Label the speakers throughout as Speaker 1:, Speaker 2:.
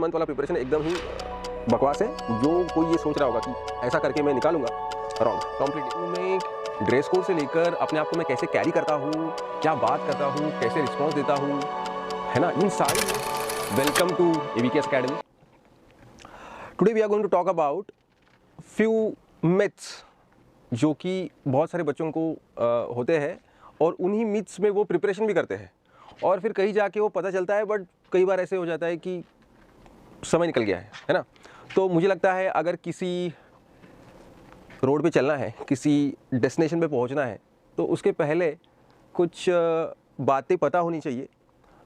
Speaker 1: Month वाला preparation एकदम ही बकवास है। जो कोई ये सोच रहा होगा कि ऐसा करके मैं निकालूंगा, रॉन्ग कंप्लीटली। मैं ड्रेस कोड से लेकर अपने आप को मैं कैसे कैरी करता हूँ, क्या बात करता हूँ, कैसे रिस्पॉन्स देता हूँ, है ना, इन सारी। Welcome to ABKS academy. Today we are going to talk about few myths जो कि बहुत सारे बच्चों को होते हैं और उन्हीं मिथ्स में वो प्रिपरेशन भी करते हैं और फिर कहीं जाके वो पता चलता है, बट कई बार ऐसे हो जाता है कि समय निकल गया है ना। तो मुझे लगता है अगर किसी रोड पे चलना है, किसी डेस्टिनेशन पे पहुंचना है, तो उसके पहले कुछ बातें पता होनी चाहिए।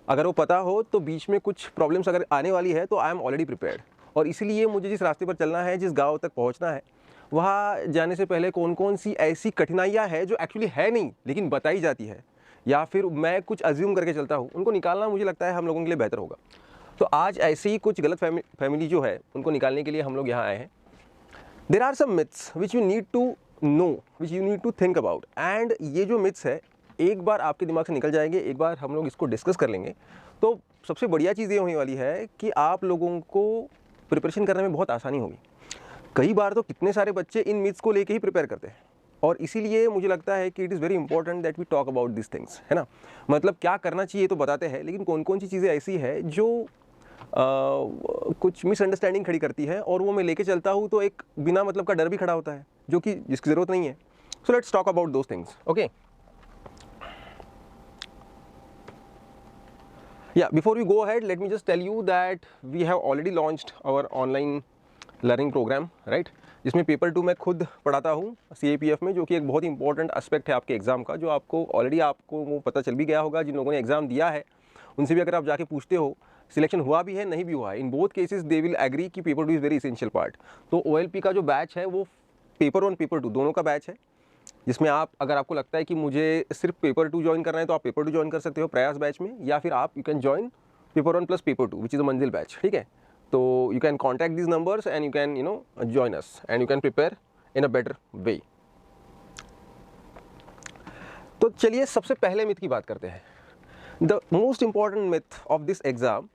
Speaker 1: अगर वो पता हो तो बीच में कुछ प्रॉब्लम्स अगर आने वाली है तो आई एम ऑलरेडी प्रिपेयर्ड। और इसीलिए मुझे जिस रास्ते पर चलना है, जिस गांव तक पहुंचना है, वहाँ जाने से पहले कौन कौन सी ऐसी कठिनाइयाँ हैं जो एक्चुअली है नहीं लेकिन बताई जाती है, या फिर मैं कुछ अज्यूम करके चलता हूँ, उनको निकालना मुझे लगता है हम लोगों के लिए बेहतर होगा। तो आज ऐसे ही कुछ गलत फैमिली जो है उनको निकालने के लिए हम लोग यहाँ आए हैं। There are some myths which you need to know, which you need to think about. And ये जो मिथ्स है एक बार आपके दिमाग से निकल जाएंगे, एक बार हम लोग इसको डिस्कस कर लेंगे, तो सबसे बढ़िया चीज़ ये होने वाली है कि आप लोगों को प्रिपरेशन करने में बहुत आसानी होगी। कई बार तो कितने सारे बच्चे इन मिथ्स को लेके ही प्रिपेयर करते हैं, और इसीलिए मुझे लगता है कि it is very important that we talk about this things, है ना। मतलब क्या करना चाहिए तो बताते हैं, लेकिन कौन कौन सी चीज़ें ऐसी है जो कुछ मिसअंडरस्टैंडिंग खड़ी करती है और वो मैं लेके चलता हूँ तो एक बिना मतलब का डर भी खड़ा होता है जो कि जिसकी ज़रूरत नहीं है। So let's talk about those things, okay. Yeah, before we go ahead, let me just tell you that we have already launched our online learning program, right? जिसमें पेपर 2 मैं खुद पढ़ाता हूँ CAPF में, जो कि एक बहुत ही इंपॉर्टेंट एस्पेक्ट है आपके एग्ज़ाम का, जो आपको ऑलरेडी आपको वो पता चल भी गया होगा। जिन लोगों ने एग्ज़ाम दिया है उनसे भी अगर आप जाके पूछते हो सिलेक्शन हुआ भी है नहीं भी हुआ है, in both cases they will agree कि paper 2 is very essential part. तो OLP का जो बैच है वो पेपर 1 पेपर 2 दोनों का बैच है, जिसमें आप अगर आपको लगता है कि मुझे सिर्फ पेपर 2 ज्वाइन करना है तो आप पेपर 2 ज्वाइन कर सकते हो प्रयास बैच में, या फिर आप you can join paper 1 plus paper 2 which is a Manzil batch, ठीक है। तो you can contact this numbers and you can join us and you can prepare in a better way. तो चलिए सबसे पहले मिथ की बात करते हैं। The most important myth of this exam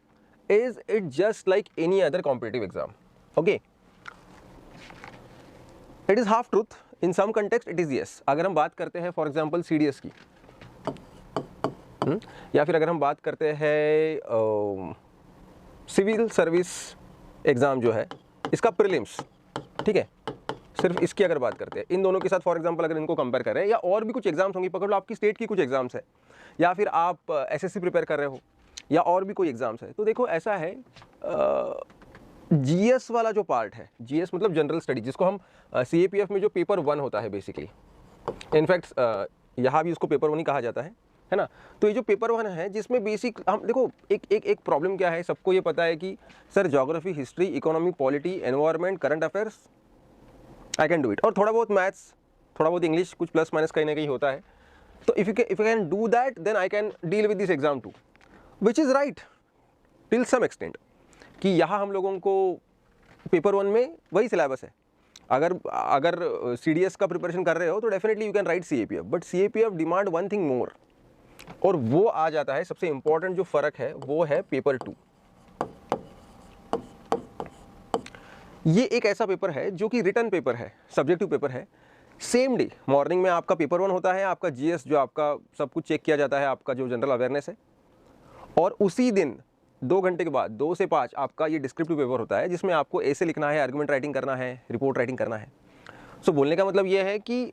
Speaker 1: is it just like any other competitive exam, okay. It is half truth, in some context it is yes. अगर हम बात करते हैं फॉर एग्जाम्पल CDS की, या फिर अगर हम बात करते हैं सिविल सर्विस एग्ज़ाम जो है इसका प्रीलिम्स, ठीक है, सिर्फ इसकी अगर बात करते हैं, इन दोनों के साथ फॉर एग्जांपल अगर इनको कंपेयर करें, या और भी कुछ एग्जाम्स होंगी, पकड़ लो आपकी स्टेट की कुछ एग्जाम्स है, या फिर आप SSC प्रिपेयर कर रहे हो, या और भी कोई एग्जाम्स है, तो देखो ऐसा है, GS वाला जो पार्ट है, GS मतलब जनरल स्टडी, जिसको हम CAPF में जो पेपर 1 होता है बेसिकली, इनफैक्ट यहाँ भी उसको पेपर 1 ही कहा जाता है ना। तो ये जो पेपर 1 है जिसमें बेसिक हम देखो, एक प्रॉब्लम क्या है, सबको ये पता है कि sir geography, history, economy, polity, environment, current affairs I can do it, और थोड़ा बहुत मैथ्स, थोड़ा बहुत इंग्लिश, कुछ प्लस माइनस कहीं ना कहीं होता है। तो if you can do that then I can deal with this exam too, which is right till some extent, कि यहाँ हम लोगों को पेपर 1 में वही सिलेबस है। अगर CDS का प्रिपरेशन कर रहे हो तो definitely you can write CAPF, but CAPF demand one thing more, और वो आ जाता है सबसे इंपॉर्टेंट जो फर्क है वो है पेपर 2। ये एक ऐसा पेपर है जो कि रिटन पेपर है, सब्जेक्टिव पेपर है। सेम डे मॉर्निंग में आपका पेपर 1 होता है, आपका GS जो आपका सब कुछ चेक किया जाता है, आपका जो जनरल अवेयरनेस है, और उसी दिन 2 घंटे के बाद 2 से 5 आपका ये डिस्क्रिप्टिव पेपर होता है, जिसमें आपको ऐसे लिखना है, आर्गुमेंट राइटिंग करना है, रिपोर्ट राइटिंग करना है। सो बोलने का मतलब ये है कि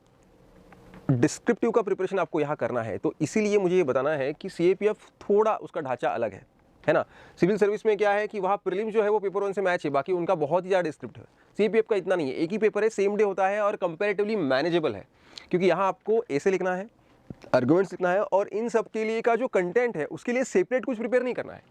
Speaker 1: डिस्क्रिप्टिव का प्रिपरेशन आपको यहाँ करना है। तो इसीलिए मुझे ये बताना है कि CAPF थोड़ा उसका ढांचा अलग है ना। सिविल सर्विस में क्या है कि वहाँ प्रीलिम्स जो है वो पेपर 1 से मैच है, बाकी उनका बहुत ही ज़्यादा डिस्क्रिप्टिव है। CAPF का इतना नहीं है, एक ही पेपर है, सेम डे होता है और कंपेरेटिवली मैनेजेबल है, क्योंकि यहाँ आपको ऐसे लिखना है, आर्गुमेंट्स लिखना है, और इन सब के लिए का जो कंटेंट है उसके लिए सेपरेट कुछ प्रिपेयर नहीं करना है।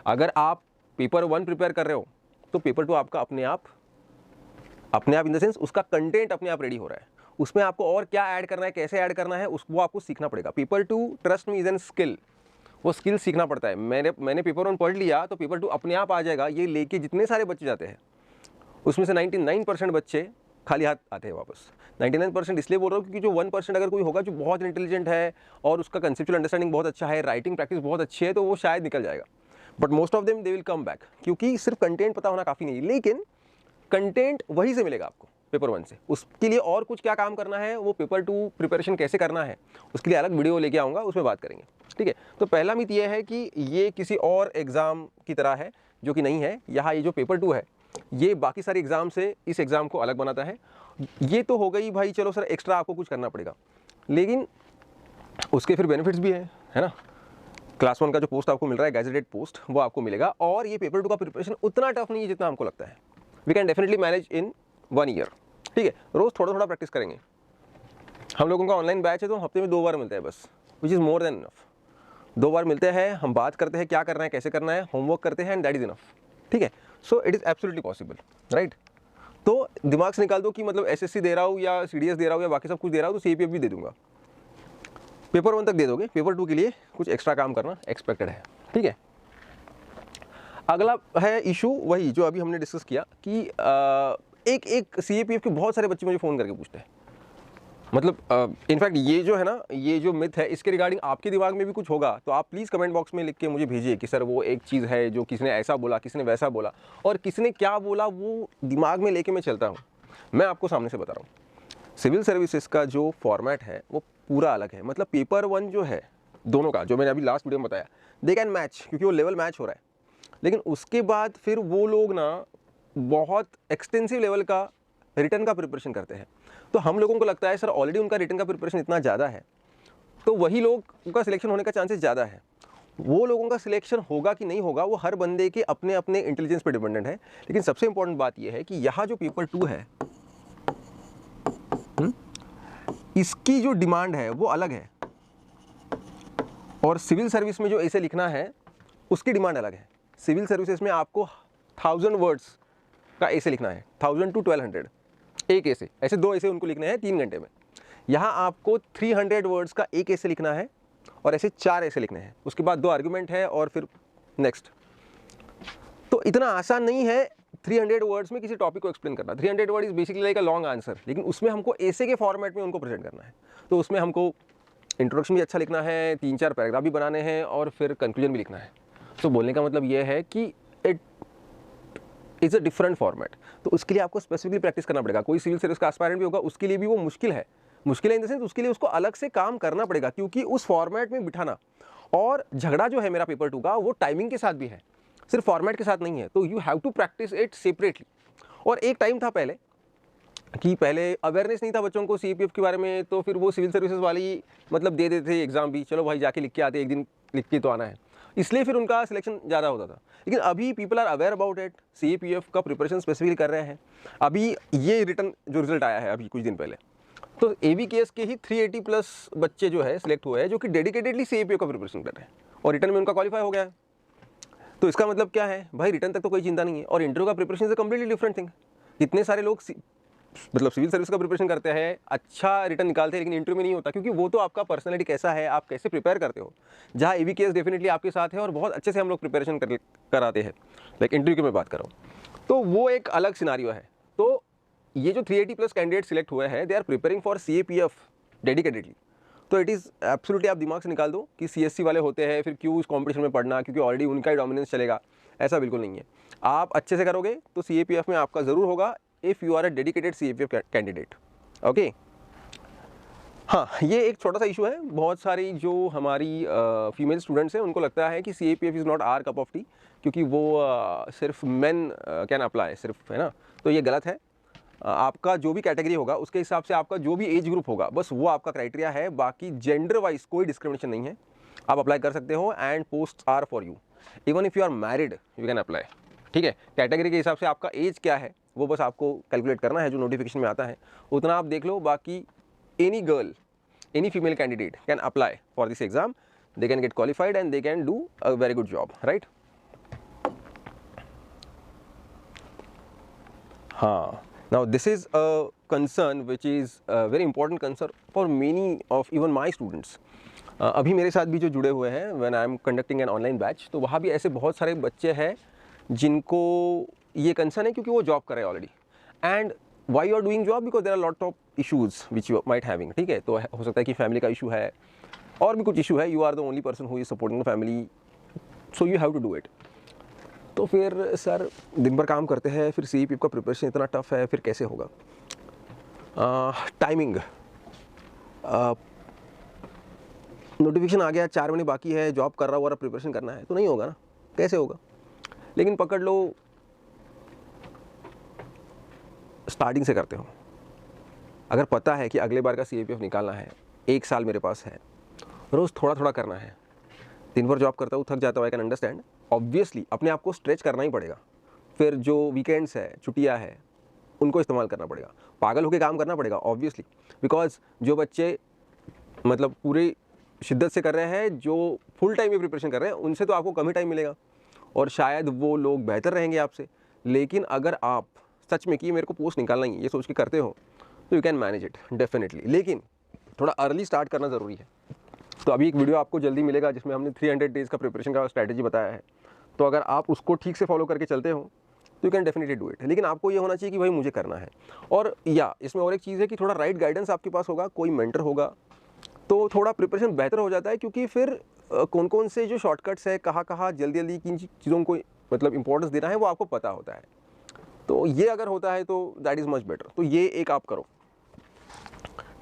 Speaker 1: अगर आप पेपर 1 प्रिपेयर कर रहे हो तो पेपर 2 आपका अपने आप इन द सेंस उसका कंटेंट अपने आप रेडी हो रहा है। उसमें आपको और क्या ऐड करना है, कैसे ऐड करना है, वो आपको सीखना पड़ेगा। Paper 2 trust me is an skill, वो स्किल सीखना पड़ता है। मैंने पेपर 1 पढ़ लिया तो पेपर 2 अपने आप आ जाएगा। ये लेके जितने सारे बच्चे जाते हैं उसमें से 99% बच्चे खाली हाथ आते हैं वापस। 99% इसलिए बोल रहा हूँ क्योंकि जो 1% अगर कोई होगा जो बहुत इंटेलिजेंट है और उसका कंसेप्चुअल अंडरस्टैंडिंग बहुत अच्छा है, राइटिंग प्रैक्टिस बहुत अच्छी है, तो वो शायद निकल जाएगा। But most of them they will come back, क्योंकि सिर्फ कंटेंट पता होना काफ़ी नहीं, लेकिन कंटेंट वहीं से मिलेगा आपको पेपर 1 से। उसके लिए और कुछ क्या काम करना है, वो पेपर 2 प्रिपरेशन कैसे करना है, उसके लिए अलग वीडियो लेके आऊँगा, उसमें बात करेंगे, ठीक है। तो पहला मिथ ये है कि ये किसी और एग्ज़ाम की तरह है, जो कि नहीं है। यहाँ ये जो पेपर 2 है ये बाकी सारे एग्ज़ाम से इस एग्ज़ाम को अलग बनाता है। ये तो हो गई भाई, चलो सर एक्स्ट्रा आपको कुछ करना पड़ेगा, लेकिन उसके फिर बेनिफिट्स भी हैं, है ना। क्लास 1 का जो पोस्ट आपको मिल रहा है, गैजेटेड पोस्ट, वो आपको मिलेगा। और ये पेपर 2 का प्रिपरेशन उतना टफ नहीं है जितना हमको लगता है। We can definitely manage in 1 year, ठीक है। रोज़ थोड़ा थोड़ा प्रैक्टिस करेंगे। हम लोगों का ऑनलाइन बैच है तो हफ्ते में 2 बार मिलते हैं बस, which is more than enough. 2 बार मिलते हैं, हम बात करते हैं क्या करना है, कैसे करना है, होमवर्क करते हैं, एंड दैट इज़ इनफ, ठीक है। So it is absolutely possible, right. तो दिमाग से निकाल दो कि मतलब एसएससी दे रहा हूँ या सीडीएस दे रहा हूँ या बाकी सब कुछ दे रहा हूँ, तो सीपीएफ भी दे दूंगा। पेपर 1 तक दे दोगे, पेपर 2 के लिए कुछ एक्स्ट्रा काम करना एक्सपेक्टेड है, ठीक है। अगला है इशू वही जो अभी हमने डिस्कस किया कि एक सीएपीएफ के बहुत सारे बच्चे मुझे फ़ोन करके पूछते हैं। मतलब इनफैक्ट ये जो है ना, ये जो मिथ है, इसके रिगार्डिंग आपके दिमाग में भी कुछ होगा तो आप प्लीज़ कमेंट बॉक्स में लिख के मुझे भेजिए कि सर वो एक चीज़ है जो किसने ऐसा बोला, किसने वैसा बोला, और किसने क्या बोला वो दिमाग में लेके मैं चलता हूँ। मैं आपको सामने से बता रहा हूँ, सिविल सर्विसेज का जो फॉर्मेट है वो पूरा अलग है। मतलब पेपर 1 जो है दोनों का, जो मैंने अभी लास्ट वीडियो में बताया, दे कैन मैच, क्योंकि वो लेवल मैच हो रहा है। लेकिन उसके बाद फिर वो लोग ना बहुत एक्सटेंसिव लेवल का रिटर्न का प्रिपरेशन करते हैं। तो हम लोगों को लगता है सर ऑलरेडी उनका रिटर्न का प्रिपरेशन इतना ज़्यादा है तो वही लोग का सिलेक्शन होने का चांसेस ज़्यादा है। वो लोगों का सिलेक्शन होगा कि नहीं होगा वो हर बंदे के अपने अपने इंटेलिजेंस पर डिपेंडेंट है। लेकिन सबसे इंपॉर्टेंट बात यह है कि यहाँ जो पेपर 2 है इसकी जो डिमांड है वो अलग है, और सिविल सर्विस में जो ऐसे लिखना है उसकी डिमांड अलग है। सिविल सर्विसेज में आपको 1000 वर्ड्स का ऐसे लिखना है, 1000 to 1200 एक ऐसे, ऐसे 2 ऐसे उनको लिखने हैं 3 घंटे में। यहाँ आपको 300 वर्ड्स का एक ऐसे लिखना है और ऐसे 4 ऐसे लिखने हैं, उसके बाद 2 आर्गुमेंट है और फिर नेक्स्ट। तो इतना आसान नहीं है 300 वर्ड्स में किसी टॉपिक को एक्सप्लेन करना। 300 word is basically like a long answer, लेकिन उसमें हमको ऐसे के फॉर्मेट में उनको प्रेजेंट करना है। तो उसमें हमको इंट्रोडक्शन भी अच्छा लिखना है, 3-4 पैराग्राफ भी बनाने हैं और फिर कंक्लूजन भी लिखना है। तो बोलने का मतलब ये है कि it is a different format. तो उसके लिए आपको स्पेसिफिकली प्रैक्टिस करना पड़ेगा। कोई सिविल सर्विस का एस्पायरेंट भी होगा उसके लिए भी वो मुश्किल है इन द सेंस उसके लिए उसको अलग से काम करना पड़ेगा, क्योंकि उस फॉर्मेट में बिठाना। और झगड़ा जो है मेरा पेपर 2 का वो टाइमिंग के साथ भी है, सिर्फ फॉर्मेट के साथ नहीं है। तो you have to practise it separately. और एक टाइम था पहले अवेयरनेस नहीं था बच्चों को सीपीएफ के बारे में, तो फिर वो सिविल सर्विसेज वाली मतलब दे देते थे एग्जाम भी, चलो भाई जाके लिख के आते, एक दिन लिख के तो आना है, इसलिए फिर उनका सिलेक्शन ज़्यादा होता था। लेकिन अभी people are aware about it, CPF का प्रिपरेशन स्पेसिफिकली कर रहे हैं। अभी ये रिटर्न जो रिजल्ट आया है अभी कुछ दिन पहले, तो एवीकेएस के ही 380 प्लस बच्चे जो है सिलेक्ट हुए हैं जो कि डेडिकेटेडली सीपीएफ का प्रिपरेशन कर रहे हैं, और रिटर्न में उनका क्वालिफाई हो गया है। तो इसका मतलब क्या है भाई, रिटर्न तक तो कोई चिंता नहीं है, और इंटरव्यू का preparation is a completely different thing. इतने सारे लोग मतलब सिविल सर्विस का प्रिपरेशन करते हैं, अच्छा रिटर्न निकालते हैं, लेकिन इंटरव्यू में नहीं होता, क्योंकि वो तो आपका पर्सनैलिटी कैसा है, आप कैसे प्रिपेयर करते हो। जहाँ एवीकेएस डेफिनेटली आपके साथ है और बहुत अच्छे से हम लोग प्रिपरेशन कराते हैं, लाइक इंटरव्यू की मैं बात कर रहा हूँ, तो वो एक अलग सिनारियो है। तो ये जो 380 प्लस कैंडिडेट सिलेक्ट हुए हैं, they are preparing for CAPF dedicatedly. तो इट इज़ एब्सोल्युटली, आप दिमाग से निकाल दो कि सीएससी वाले होते हैं फिर क्यों इस कॉम्पिटिशन में पढ़ना, क्योंकि ऑलरेडी उनका ही डोमिनेंस चलेगा। ऐसा बिल्कुल नहीं है। आप अच्छे से करोगे तो सीएपीएफ में आपका ज़रूर होगा, if you are a dedicated CAPF candidate. Okay, हाँ, ये एक छोटा सा इशू है। बहुत सारी जो हमारी फीमेल स्टूडेंट्स हैं उनको लगता है कि CAPF is not our cup of tea, क्योंकि वो सिर्फ मेन कैन अप्लाई, सिर्फ, है ना। तो ये गलत है। आपका जो भी कैटेगरी होगा उसके हिसाब से आपका जो भी एज ग्रुप होगा बस वो आपका क्राइटेरिया है, बाकी जेंडर वाइज कोई डिस्क्रिमिनेशन नहीं है। आप अप्लाई कर सकते हो and post are for you, even if you are married you can apply, ठीक है। कैटेगरी के हिसाब से आपका एज क्या है वो बस आपको कैलकुलेट करना है, जो नोटिफिकेशन में आता है उतना आप देख लो। बाकी any girl, any female candidate can apply for this exam, they can get qualified and they can do a very good job, right. हाँ, now this is a concern which is a very important concern for many of even my students. अभी मेरे साथ भी जो जुड़े हुए हैं when I am conducting an online batch, तो वहाँ भी ऐसे बहुत सारे बच्चे हैं जिनको ये कंसर्न है, क्योंकि वो जॉब कर रहे हैं already. And why you are doing job, because there are lot of issues which you might having, ठीक है। तो हो सकता है कि फैमिली का इशू है और भी कुछ इशू है, you are the only person who is supporting the family, so you have to do it. तो फिर सर दिन भर काम करते हैं, फिर CPF का प्रिपरेशन इतना टफ है, फिर कैसे होगा? टाइमिंग, नोटिफिकेशन आ गया, 4 महीने बाकी है, जॉब कर रहा हूँ और प्रिपरेशन करना है, तो नहीं होगा ना, कैसे होगा? लेकिन पकड़ लो स्टार्टिंग से करते हो, अगर पता है कि अगले बार का CPF निकालना है, 1 साल मेरे पास है, रोज़ थोड़ा थोड़ा करना है, दिन भर जॉब करता हूँ, थक जाता हूँ, आई कैन अंडरस्टैंड, ऑब्वियसली अपने आप को स्ट्रेच करना ही पड़ेगा। फिर जो वीकेंड्स है, छुट्टियाँ है, उनको इस्तेमाल करना पड़ेगा, पागल होकर काम करना पड़ेगा ऑब्वियसली, बिकॉज जो बच्चे मतलब पूरी शिद्दत से कर रहे हैं, जो फुल टाइम में प्रिपरेशन कर रहे हैं, उनसे तो आपको कम ही टाइम मिलेगा और शायद वो लोग बेहतर रहेंगे आपसे। लेकिन अगर आप सच में कि मेरे को पोस्ट निकालना ही है, ये सोच के करते हो, तो you can manage it definitely, लेकिन थोड़ा अर्ली स्टार्ट करना ज़रूरी है। तो अभी एक वीडियो आपको जल्दी मिलेगा जिसमें हमने 300 डेज़ का प्रिपरेशन का स्ट्रैटेजी बताया है, तो अगर आप उसको ठीक से फॉलो करके चलते हो तो you can definitely do it. लेकिन आपको ये होना चाहिए कि भाई मुझे करना है। और या इसमें और एक चीज़ है कि थोड़ा राइट गाइडेंस आपके पास होगा, कोई मेंटर होगा, तो थोड़ा प्रिपरेशन बेहतर हो जाता है, क्योंकि फिर कौन कौन से जो शॉर्टकट्स है, कहाँ कहाँ जल्दी जल्दी किन चीज़ों को मतलब इंपॉर्टेंस देना है, वो आपको पता होता है। तो ये अगर होता है तो दैट इज़ मच बेटर, तो ये एक आप करो,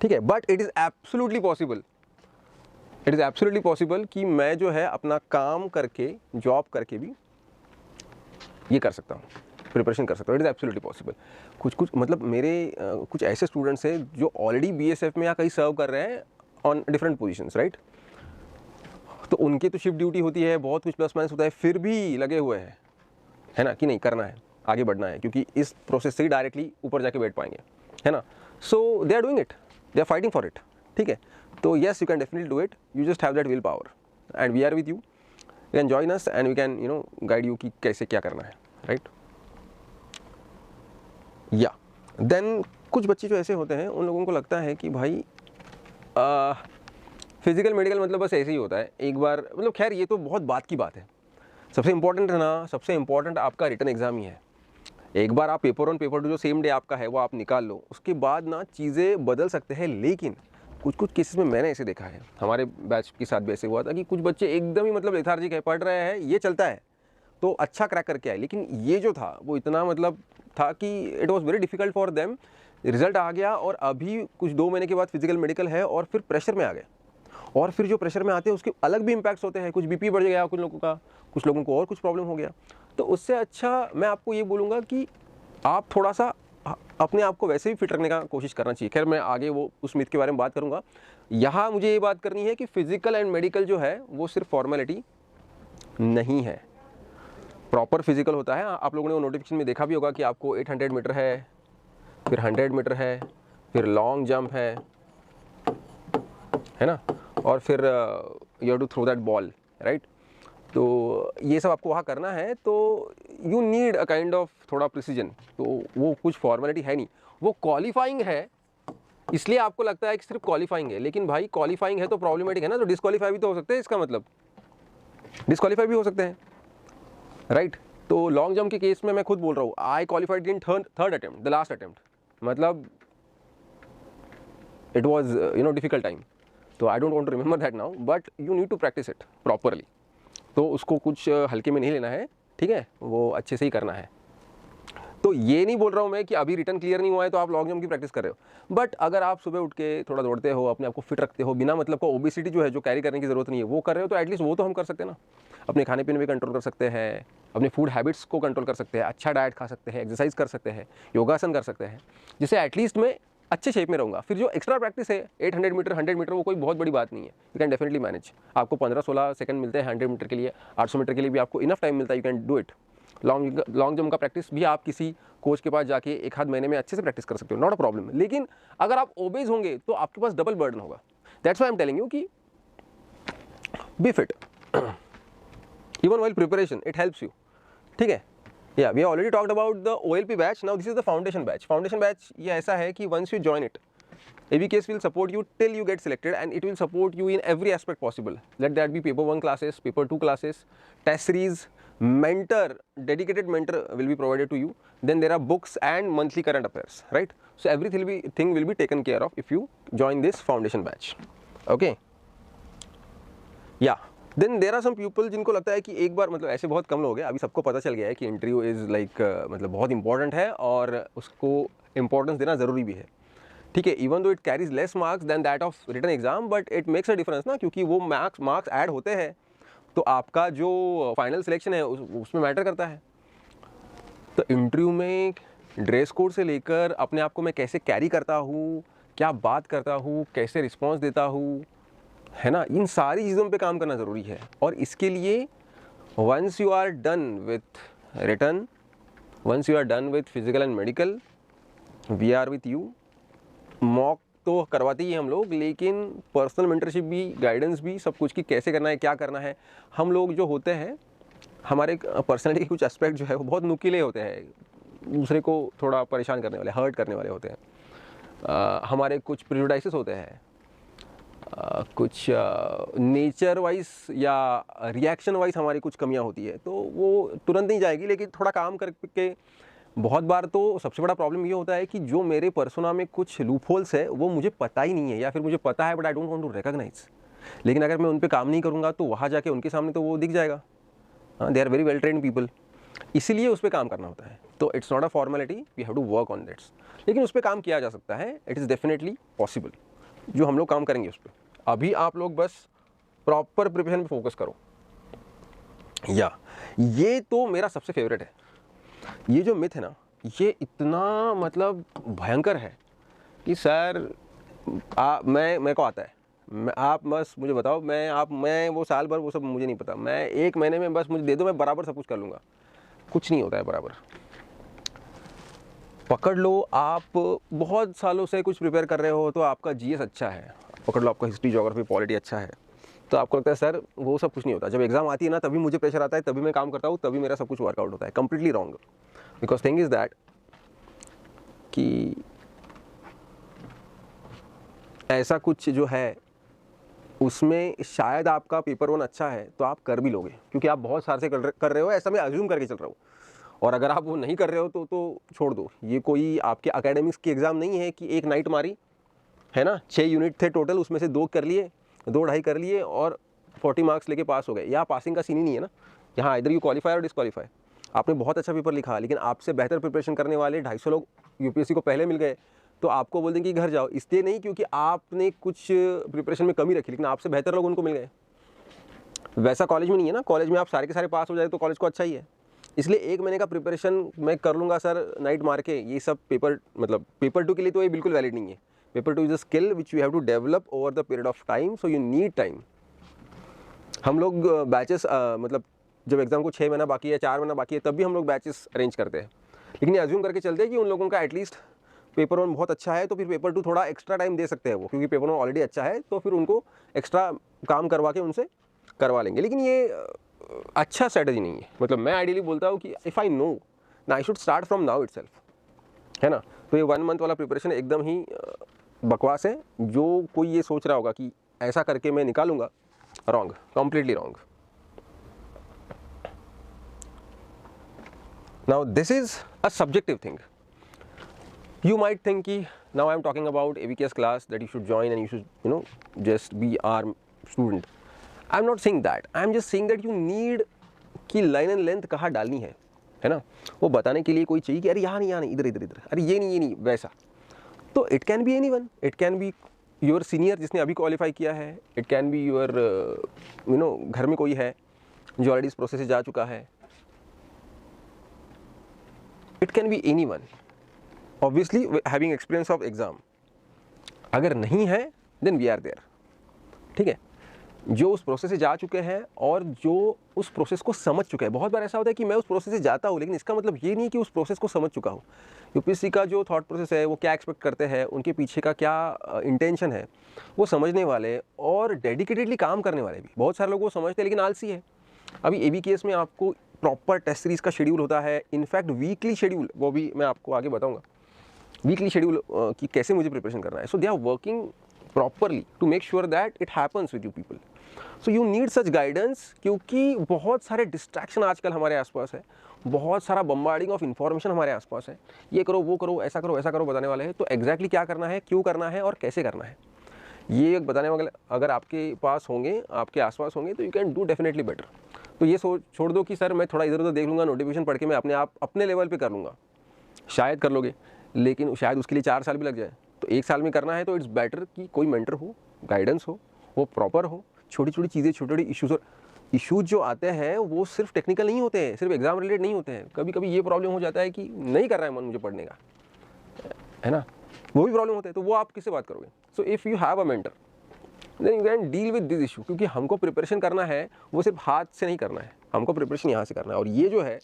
Speaker 1: ठीक है। But it is absolutely possible, it is absolutely possible कि मैं जो है अपना काम करके, जॉब करके भी ये कर सकता हूँ, प्रिपरेशन कर सकता हूँ। It is absolutely possible. कुछ मतलब मेरे कुछ ऐसे स्टूडेंट्स हैं जो ऑलरेडी BSF में या कहीं सर्व कर रहे हैं ऑन डिफरेंट पोजीशंस, राइट। तो उनकी तो शिफ्ट ड्यूटी होती है, बहुत कुछ प्लस माइनस होता है, फिर भी लगे हुए हैं, है ना, कि नहीं करना है, आगे बढ़ना है, क्योंकि इस प्रोसेस से ही डायरेक्टली ऊपर जाके बैठ पाएंगे, है ना। So they are doing it, they are fighting for it, ठीक है। तो yes, you can definitely do it, you just have that will power and we are with you, you can join us and we can guide you कि कैसे क्या करना है, right. या then कुछ बच्चे जो ऐसे होते हैं, उन लोगों को लगता है कि भाई फिजिकल मेडिकल मतलब बस ऐसे ही होता है एक बार, मतलब खैर ये तो बहुत बात की बात है। सबसे इम्पोर्टेंट है ना, सबसे इम्पोर्टेंट आपका रिटन एग्जाम ही है। एक बार आप पेपर 1 पेपर 2 जो सेम डे आपका है वो आप निकाल लो, उसके बाद ना चीज़ें बदल सकते हैं। लेकिन कुछ केसेस में मैंने ऐसे देखा है, हमारे बैच के साथ भी ऐसे हुआ था कि कुछ बच्चे एकदम ही मतलब लेथार्जिक है, पढ़ रहे हैं, ये चलता है तो अच्छा क्रैक करके आए, लेकिन ये जो था वो इतना मतलब था कि it was very difficult for them. Result आ गया और अभी कुछ 2 महीने के बाद फिजिकल मेडिकल है और फिर प्रेशर में आ गए, और फिर जो प्रेशर में आते हैं उसके अलग भी इम्पैक्ट्स होते हैं। कुछ BP बढ़ गया कुछ लोगों का, कुछ लोगों को और कुछ प्रॉब्लम हो गया। तो उससे अच्छा मैं आपको ये बोलूँगा कि आप थोड़ा सा अपने आप को वैसे भी फिट रखने का कोशिश करना चाहिए। खैर मैं आगे वो उस मिथ के बारे में बात करूँगा। यहाँ मुझे ये बात करनी है कि फिजिकल एंड मेडिकल जो है वो सिर्फ फॉर्मेलिटी नहीं है, प्रॉपर फिजिकल होता है। आप लोगों ने वो नोटिफिकेशन में देखा भी होगा कि आपको 800 मीटर है, फिर 100 मीटर है, फिर लॉन्ग जंप है ना, और फिर you have to throw that ball, right. तो ये सब आपको वहाँ करना है, तो you need a kind of थोड़ा प्रिसीजन। तो वो कुछ फॉर्मेलिटी है नहीं, वो क्वालिफाइंग है, इसलिए आपको लगता है कि सिर्फ क्वालिफाइंग है। लेकिन भाई क्वालिफाइंग है तो प्रॉब्लमेटिक है ना, तो डिस्क्वालीफाई भी तो हो सकते हैं, इसका मतलब डिस्क्वालीफाई भी हो सकते हैं, राइट। तो लॉन्ग जंप के केस में मैं खुद बोल रहा हूँ, I qualified in third attempt, the last attempt, मतलब इट वॉज डिफिकल्ट टाइम। तो I don't want to remember that now, but you need to practise it properly. तो उसको कुछ हल्के में नहीं लेना है, ठीक है, वो अच्छे से ही करना है। तो ये नहीं बोल रहा हूँ मैं कि अभी रिटर्न क्लियर नहीं हुआ है तो आप लॉन्ग जंप की प्रैक्टिस कर रहे हो, बट अगर आप सुबह उठ के थोड़ा दौड़ते हो, अपने आप को फिट रखते हो, बिना मतलब को ओबेसिटी जो है जो कैरी करने की ज़रूरत नहीं है वो कर रहे हो, तो एटलीस्ट वो तो हम कर सकते हैं ना। अपने खाने पीने में कंट्रोल कर सकते हैं, अपने फूड हैबिट्स को कंट्रोल कर सकते हैं, अच्छा डाइट खा सकते हैं, एक्सरसाइज कर सकते हैं, योगासन कर सकते हैं, जिससे एटलीस्ट मैं अच्छे शेप में रहूँगा। फिर जो एक्स्ट्रा प्रैक्टिस है 800 मीटर 100 मीटर, वो कोई बहुत बड़ी बात नहीं है, यू कैन डेफिनेटली मैनेज। आपको 15-16 सेकंड मिलते हैं 100 मीटर के लिए, 800 मीटर के लिए भी आपको इनफ टाइम मिलता है, you can do it. Long jump का प्रैक्टिस भी आप किसी कोच के पास जाके 1-8 महीने में अच्छे से प्रैक्टिस कर सकते हो, नॉट अ प्रॉब्लम। लेकिन अगर आप ओबेज होंगे तो आपके पास डबल बर्डन होगा। That's why I am telling you कि be fit even while preparation, it helps you, ठीक है। या we already talked about the OLP batch, now this is the foundation batch. Foundation batch ये ऐसा है कि once you join it, ABKS will support you till you get selected, and it will support you in every aspect possible. Let that be paper 1 classes, paper 2 classes, test series, mentor, dedicated mentor will be provided to you. Then there are books and monthly current affairs, right? So everything will be taken care of if you join this foundation batch. Okay? Yeah. Then there are some people जिनको लगता है कि एक बार, मतलब ऐसे बहुत कम लोग हैं, अभी सबको पता चल गया है कि इंटरव्यू इज़ लाइक मतलब बहुत इंपॉर्टेंट है और उसको इम्पोर्टेंस देना ज़रूरी भी है, ठीक है। Even though it carries less marks than that of written exam, but it makes a difference ना, क्योंकि वो मार्क्स ऐड होते हैं तो आपका जो फाइनल सिलेक्शन है उसमें मैटर करता है। तो इंटरव्यू में ड्रेस कोड से लेकर अपने आप को मैं कैसे कैरी करता हूँ, क्या बात करता हूँ, कैसे रिस्पॉन्स देता हूँ, है ना, इन सारी चीज़ों पे काम करना ज़रूरी है। और इसके लिए once you are done with written, once you are done with physical and medical, we are with you. Mock तो करवाते ही हैं हम लोग, लेकिन पर्सनल मेंटरशिप भी, गाइडेंस भी, सब कुछ की कैसे करना है, क्या करना है। हम लोग जो होते हैं, हमारे पर्सनैलिटी के कुछ एस्पेक्ट जो है वो बहुत नुकीले होते हैं, दूसरे को थोड़ा परेशान करने वाले, हर्ट करने वाले होते हैं। हमारे कुछ प्रिजुडाइसेस होते हैं, कुछ नेचर वाइज या रिएक्शन वाइज हमारी कुछ कमियां होती है, तो वो तुरंत नहीं जाएगी, लेकिन थोड़ा काम करके बहुत बार तो सबसे बड़ा प्रॉब्लम ये होता है कि जो मेरे पर्सोना में कुछ लूपहोल्स है वो मुझे पता ही नहीं है, या फिर मुझे पता है but I don't want to recognise. लेकिन अगर मैं उन पे काम नहीं करूँगा तो वहाँ जाके उनके सामने तो वो दिख जाएगा। They are very well trained people, इसीलिए उस पर काम करना होता है। तो it's not a formality, we have to work on that's, लेकिन उस पर काम किया जा सकता है, इट इज़ डेफिनेटली पॉसिबल। जो हम लोग काम करेंगे उस पर, अभी आप लोग बस प्रॉपर प्रिपरेशन पे फोकस करो। या ये तो मेरा सबसे फेवरेट है, ये जो मिथ है ना, ये इतना मतलब भयंकर है कि सर मेरे को आता है, आप बस मुझे बताओ, मैं वो साल भर वो सब मुझे नहीं पता, मैं एक महीने में बस मुझे दे दो, मैं बराबर सब कुछ कर लूँगा। कुछ नहीं होता है बराबर। पकड़ लो, आप बहुत सालों से कुछ प्रिपेयर कर रहे हो तो आपका जीएस अच्छा है, पकड़ लो आपका हिस्ट्री, ज्योग्राफी, पॉलिटी अच्छा है, तो आपको लगता है सर वो सब कुछ नहीं होता। जब एग्जाम आती है ना, तभी मुझे प्रेशर आता है, तभी मैं काम करता हूँ, तभी मेरा सब कुछ वर्कआउट होता है। Completely wrong. Because thing is that कि ऐसा कुछ जो है उसमें शायद आपका पेपर 1 अच्छा है तो आप कर भी लोगे, क्योंकि आप बहुत साल से कर रहे हो, ऐसा मैं अज्यूम करके चल रहा हूँ। और अगर आप वो नहीं कर रहे हो तो छोड़ दो। ये कोई आपके एकेडमिक्स की एग्ज़ाम नहीं है कि एक नाइट मारी है ना, 6 यूनिट थे टोटल, उसमें से 2 कर लिए, 2-2.5 कर लिए और 40 मार्क्स लेके पास हो गए। यहाँ पासिंग का सीन ही नहीं है ना, यहाँ इधर यू क्वालिफाई और डिस्क्वालीफाई। आपने बहुत अच्छा पेपर लिखा, लेकिन आपसे बेहतर प्रिपरेशन करने वाले 250 लोग यूपीएससी को पहले मिल गए, तो आपको बोल देंगे कि घर जाओ। इसलिए नहीं क्योंकि आपने कुछ प्रिपरेशन में कमी रखी, लेकिन आपसे बेहतर लोग उनको मिल गए। वैसा कॉलेज में नहीं है ना, कॉलेज में आप सारे के सारे पास हो जाए तो कॉलेज को अच्छा ही है। इसलिए 1 महीने का प्रिपरेशन मैं कर लूँगा सर नाइट मार के, ये सब पेपर, मतलब पेपर 2 के लिए तो ये बिल्कुल वैलिड नहीं है। Paper 2 is a skill which you have to develop over the period of time, so you need time. हम लोग बैचेस मतलब जब एग्ज़ाम को 6 महीना बाकी है, 4 महीना बाकी है, तब भी हम लोग बैचेस अरेंज करते हैं, लेकिन ये अज्यूम करके चलते हैं कि उन लोगों का एटलीस्ट पेपर 1 बहुत अच्छा है तो फिर पेपर 2 थोड़ा एक्स्ट्रा टाइम दे सकते हैं वो, क्योंकि पेपर 1 ऑलरेडी अच्छा है तो फिर उनको एक्स्ट्रा काम करवा के उनसे करवा लेंगे। लेकिन ये अच्छा स्ट्रेटजी नहीं है। मतलब मैं आइडियली बोलता हूँ कि इफ़ आई नो ना, I should start from now itself, है ना। तो ये 1 मंथ वाला प्रिपरेशन एकदम ही बकवास है। जो कोई ये सोच रहा होगा कि ऐसा करके मैं निकालूंगा, wrong, completely wrong. Now this is a subjective thing. You might think कि now I am talking about ABKS class that you should join and you should just be our student. I am not saying that. I am just saying that you need कि line and length कहाँ डालनी है ना, वो बताने के लिए कोई चाहिए कि अरे यहाँ नहीं, इधर इधर इधर, अरे ये नहीं वैसा। तो it can be anyone, it can be your senior जिसने अभी क्वालिफाई किया है, इट कैन बी योर घर में कोई है जो ऑलरेडी इस प्रोसेस से जा चुका है, it can be anyone, obviously having experience of exam. अगर नहीं है देन वी आर देयर, ठीक है। जो उस प्रोसेस से जा चुके हैं और जो उस प्रोसेस को समझ चुके हैं। बहुत बार ऐसा होता है कि मैं उस प्रोसेस से जाता हूँ, लेकिन इसका मतलब ये नहीं कि उस प्रोसेस को समझ चुका हूँ। यूपीएससी का जो थॉट प्रोसेस है, वो क्या एक्सपेक्ट करते हैं, उनके पीछे का क्या इंटेंशन है, वो समझने वाले और डेडिकेटेडली काम करने वाले भी बहुत सारे लोग वो समझते हैं, लेकिन आलसी है। अभी एबीकेएस में आपको प्रॉपर टेस्ट सीरीज का शेड्यूल होता है, इनफैक्ट वीकली शेड्यूल, वो भी मैं आपको आगे बताऊँगा वीकली शेड्यूल कि कैसे मुझे प्रिपरेशन करना है। So they are working properly to make sure that it happens with you people. So you need such guidance, क्योंकि बहुत सारे डिस्ट्रैक्शन आजकल हमारे आसपास है, बहुत सारा बम्बार्डिंग ऑफ इन्फॉर्मेशन हमारे आसपास है। ये करो, वो करो, ऐसा करो, ऐसा करो बताने वाले हैं। तो एग्जैक्टली क्या करना है, क्यों करना है और कैसे करना है, ये एक बताने वाले अगर आपके पास होंगे, आपके आसपास होंगे, तो you can do definitely better. तो ये छोड़ दो कि सर मैं थोड़ा इधर उधर देख लूँगा, नोटिफिकेशन पढ़ के मैं अपने आप अपने लेवल पे कर लूँगा। शायद कर लोगे, लेकिन शायद उसके लिए 4 साल भी लग जाए। तो 1 साल में करना है तो इट्स बेटर कि कोई मेंटर हो, गाइडेंस हो, वो प्रॉपर हो। छोटी छोटी चीज़ें, छोटे छोटे इश्यूज़ जो आते हैं वो सिर्फ टेक्निकल नहीं होते हैं, सिर्फ एग्जाम रिलेटेड नहीं होते हैं। कभी कभी ये प्रॉब्लम हो जाता है कि नहीं कर रहा है मन मुझे पढ़ने का, है ना, वो भी प्रॉब्लम होता है। तो वो आप किससे बात करोगे? So if you have a mentor then you can deal with this issue. क्योंकि हमको प्रिपरेशन करना है वो सिर्फ हाथ से नहीं करना है, हमको प्रिपरेशन यहाँ से करना है। और ये जो है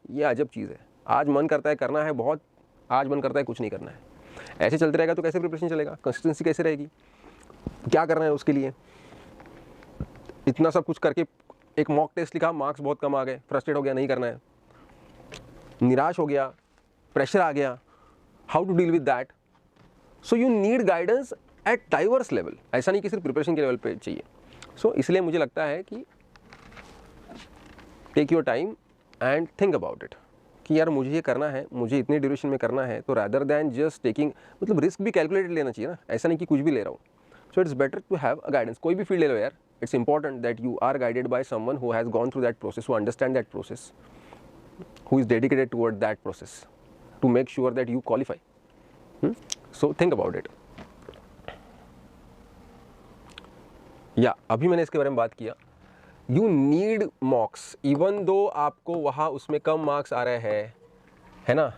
Speaker 1: ये अजब चीज़ है। आज मन करता है करना है बहुत, आज मन करता है कुछ नहीं करना है। ऐसे चलते रहेगा तो कैसे प्रिपरेशन चलेगा? कंसिस्टेंसी कैसे रहेगी? क्या करना है उसके लिए? इतना सब कुछ करके एक मॉक टेस्ट लिखा, मार्क्स बहुत कम आ गए, फ्रस्ट्रेट हो गया, नहीं करना है, निराश हो गया, प्रेशर आ गया। How to deal with that? So you need guidance at diverse level. ऐसा नहीं कि सिर्फ प्रिपरेशन के लेवल पे चाहिए। सो इसलिए मुझे लगता है कि take your time and think about it कि यार मुझे ये करना है, मुझे इतने ड्यूरेशन में करना है। तो रादर दैन जस्ट टेकिंग, मतलब रिस्क भी कैलकुलेटेड लेना चाहिए ना, ऐसा नहीं कि कुछ भी ले रहा हूँ। So it's better to have a guidance. कोई भी फील्ड ले लो यार, it's important that you are guided by someone who has gone through that process, who understand that process, who is dedicated toward that process to make sure that you qualify. So think about it. अभी मैंने इसके बारे में बात किया। You need mocks even though आपको वहाँ उसमें कम मार्क्स आ रहे हैं, है ना,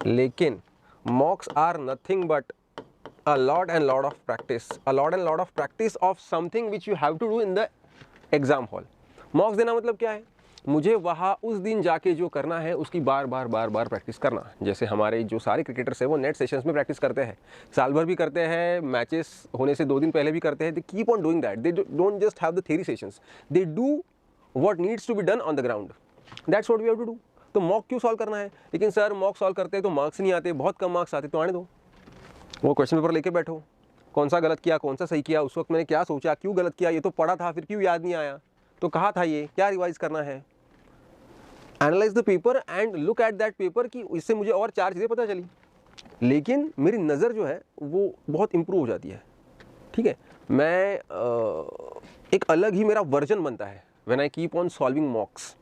Speaker 1: लेकिन mocks are nothing but a lot and lot of practice of something which you have to do in the exam hall. mocks देना मतलब क्या है? मुझे वहाँ उस दिन जाके जो करना है उसकी बार बार प्रैक्टिस करना। जैसे हमारे जो सारे क्रिकेटर्स हैं वो नेट सेशंस में प्रैक्टिस करते हैं, साल भर भी करते हैं, मैचेस होने से 2 दिन पहले भी करते हैं। They keep on doing that, they don't just have the theory sessions, they do what needs to be done on the ground. That's what we have to do. तो मॉक क्यों सॉल्व करना है? लेकिन सर मॉक सॉल्व करते हैं तो marks नहीं आते, बहुत कम मार्क्स आते, तो आने दो। वो क्वेश्चन पेपर लेके बैठो, कौन सा गलत किया, कौन सा सही किया, उस वक्त मैंने क्या सोचा, क्यों गलत किया, ये तो पढ़ा था फिर क्यों याद नहीं आया, तो कहा था ये, क्या रिवाइज करना है। Analyse the paper and look at that paper कि इससे मुझे और 4 चीज़ें पता चली, लेकिन मेरी नज़र जो है वो बहुत इम्प्रूव हो जाती है। ठीक है, मैं एक अलग ही मेरा वर्जन बनता है when I keep on solving मॉक्स।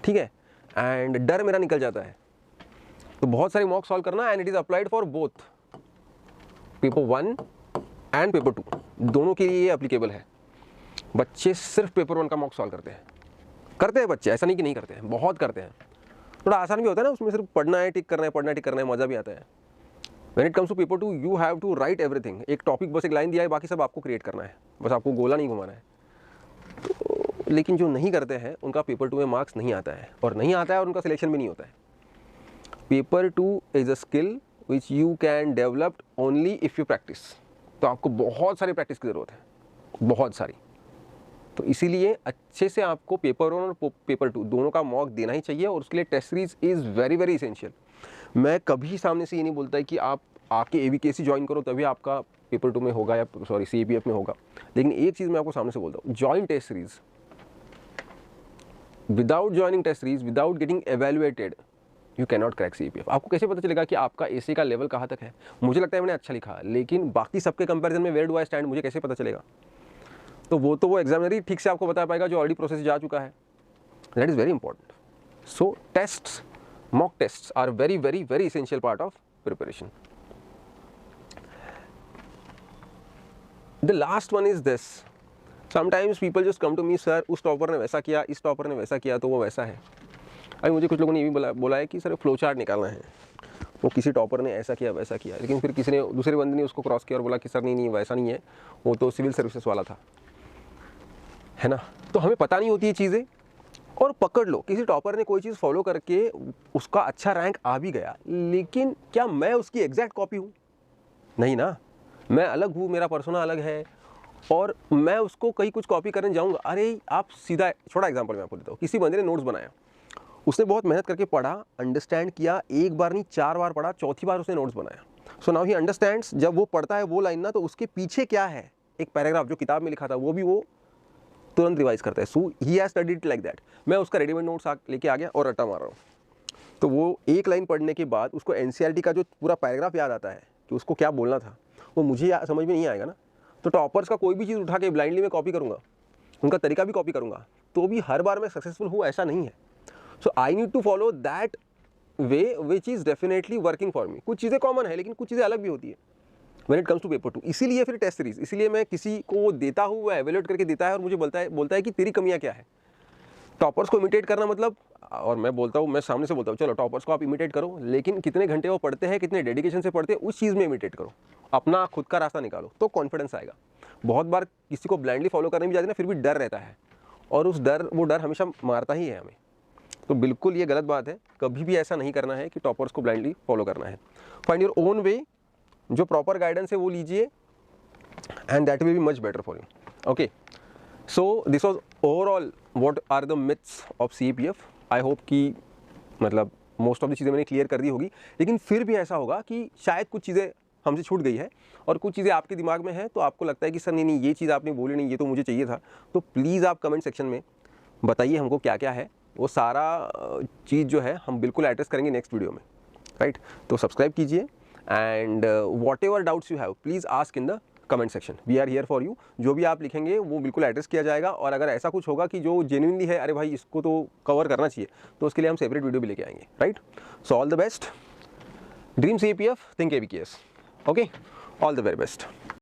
Speaker 1: ठीक है, एंड डर मेरा निकल जाता है। तो बहुत सारे मॉक सॉल्व करना, and it is applied for both paper 1 and paper 2, दोनों के लिए ये एप्लीकेबल है। बच्चे सिर्फ पेपर 1 का मॉक सॉल्व करते हैं बच्चे, ऐसा नहीं कि नहीं करते हैं, बहुत करते हैं। थोड़ा आसान भी होता है ना, उसमें सिर्फ पढ़ना है, टिक करना है, पढ़ना है, टिक करना है, मज़ा भी आता है। When it comes to paper 2 you have to write everything. एक टॉपिक बस एक लाइन दिया है, बाकी सब आपको क्रिएट करना है, बस आपको गोला नहीं घुमाना है। तो लेकिन जो नहीं करते हैं उनका पेपर 2 में मार्क्स नहीं आता है, और नहीं आता है और उनका सिलेक्शन भी नहीं होता है। Paper 2 is a skill which you can develop only if you practice. तो आपको बहुत सारी प्रैक्टिस की ज़रूरत है, बहुत सारी। तो इसीलिए अच्छे से आपको पेपर 1 और पेपर 2 दोनों का मॉक देना ही चाहिए, और उसके लिए test series is very very essential. मैं कभी सामने से ये नहीं बोलता है कि आप आके ABKC ज्वाइन करो तभी आपका पेपर 2 में होगा, या सॉरी CAPF में होगा। लेकिन एक चीज़ मैं आपको सामने से बोलता हूँ, join test series. Without joining test series, without getting evaluated, you can not crack CAPF। आपको कैसे पता चलेगा कि आपका AC का लेवल कहाँ तक है? मुझे लगता है मैंने अच्छा लिखा, लेकिन बाकी सबके कंपैरिजन में वेयर डू आई स्टैंड, मुझे कैसे पता चलेगा? तो वो एग्जामिनर ही ठीक से आपको बता पाएगा जो ऑलरेडी प्रोसेस जा चुका है। That is very important. So tests, mock tests are very very very essential part of preparation. The last one is this, sometimes people just come to me, sir उस टॉपर ने वैसा किया, इस topper ने वैसा किया, तो वो वैसा है। अभी मुझे कुछ लोगों ने ये भी बोला है कि सर फ्लो चार्ट निकालना है, वो किसी टॉपर ने ऐसा किया वैसा किया, लेकिन फिर किसी ने, दूसरे बंदे ने उसको क्रॉस किया और बोला कि सर नहीं वैसा नहीं है, वो तो सिविल सर्विसेज वाला था, है ना। तो हमें पता नहीं होती ये चीज़ें, और पकड़ लो किसी टॉपर ने कोई चीज़ फॉलो करके उसका अच्छा रैंक आ भी गया, लेकिन क्या मैं उसकी एग्जैक्ट कॉपी हूँ? नहीं ना, मैं अलग हूँ, मेरा पर्सोना अलग है, और मैं उसको कहीं कुछ कॉपी करने जाऊँगा। अरे आप सीधा, छोटा एग्जाम्पल मैं आपको देता हूँ। किसी बंदे ने नोट्स बनाया, उसने बहुत मेहनत करके पढ़ा, अंडरस्टैंड किया, एक बार नहीं 4 बार पढ़ा, चौथी बार उसने नोट्स बनाया। So now he understands. जब वो पढ़ता है वो लाइन ना, तो उसके पीछे क्या है, एक पैराग्राफ जो किताब में लिखा था वो भी वो तुरंत रिवाइज करता है। So he has studied like that. मैं उसका रेडीमेड नोट्स लेके आ गया और रट्टा मार रहा हूँ। तो वो एक लाइन पढ़ने के बाद उसको NCERT का जो पूरा पैराग्राफ याद आता है कि उसको क्या बोलना था, वो मुझे समझ में नहीं आएगा ना। तो टॉपर्स का कोई भी चीज़ उठा के ब्लाइंडली मैं कॉपी करूँगा, उनका तरीका भी कॉपी करूँगा, तो भी हर बार मैं सक्सेसफुल हूँ ऐसा नहीं है. So I need to follow that way which is definitely working for me. कुछ चीज़ें कॉमन है लेकिन कुछ चीज़ें अलग भी होती है when it comes to paper 2. इसीलिए फिर टेस्ट सीरीज, इसीलिए मैं किसी को देता हूँ, वह एवेल्यूएट करके देता है और मुझे बोलता है कि तेरी कमियाँ क्या है. टॉपर्स को इमिटेट करना मतलब, और मैं बोलता हूँ, मैं सामने से बोलता हूँ चलो टॉपर्स को आप इमिटेट करो, लेकिन कितने घंटे वो पढ़ते हैं, कितने डेडिकेशन से पढ़ते हैं, उस चीज़ में इमिटेट करो, अपना खुद का रास्ता निकालो, तो कॉन्फिडेंस आएगा. बहुत बार किसी को ब्लाइंडली फॉलो करने भी जाते हैं ना, फिर भी डर रहता है, और वो डर हमेशा मारता ही है हमें. तो बिल्कुल ये गलत बात है, कभी भी ऐसा नहीं करना है कि टॉपर्स को ब्लाइंडली फॉलो करना है. फाइंड योर ओन वे, जो प्रॉपर गाइडेंस है वो लीजिए, and that will be much better for you. Okay, so this was overall what are the myths of CAPF. I hope कि मतलब मोस्ट ऑफ द चीज़ें मैंने क्लियर कर दी होगी, लेकिन फिर भी ऐसा होगा कि शायद कुछ चीज़ें हमसे छूट गई है और कुछ चीज़ें आपके दिमाग में हैं, तो आपको लगता है कि सर नहीं ये चीज़ आपने बोली नहीं, ये तो मुझे चाहिए था. तो प्लीज़ आप कमेंट सेक्शन में बताइए हमको क्या क्या है, वो सारा चीज़ जो है हम बिल्कुल एड्रेस करेंगे नेक्स्ट वीडियो में, राइट. तो सब्सक्राइब कीजिए, and whatever doubts you have please ask in the comment section. We are here for you. जो भी आप लिखेंगे वो बिल्कुल एड्रेस किया जाएगा, और अगर ऐसा कुछ होगा कि जो जेन्युइनली है, अरे भाई इसको तो कवर करना चाहिए, तो उसके लिए हम सेपरेट वीडियो भी लेके आएंगे, right. So all the best. Dream CAPF, think ABKS. Okay, all the very best.